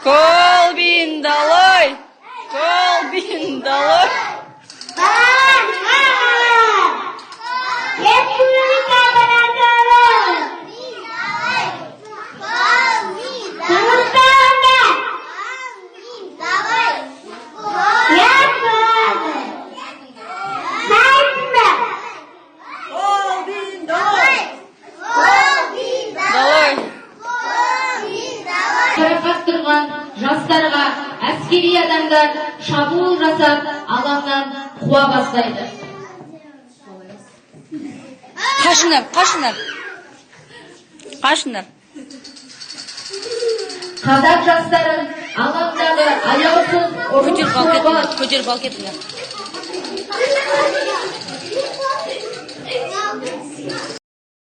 Колбин долой! Колбин долой! Қарақат тұрған жастарға әскери адамдар шабуыл жасап, алаңнан қуа бастайды. Қашынар. Қазақ жастарын алаңдағы аяусыз ұрыс Көтер бал кетіңдер.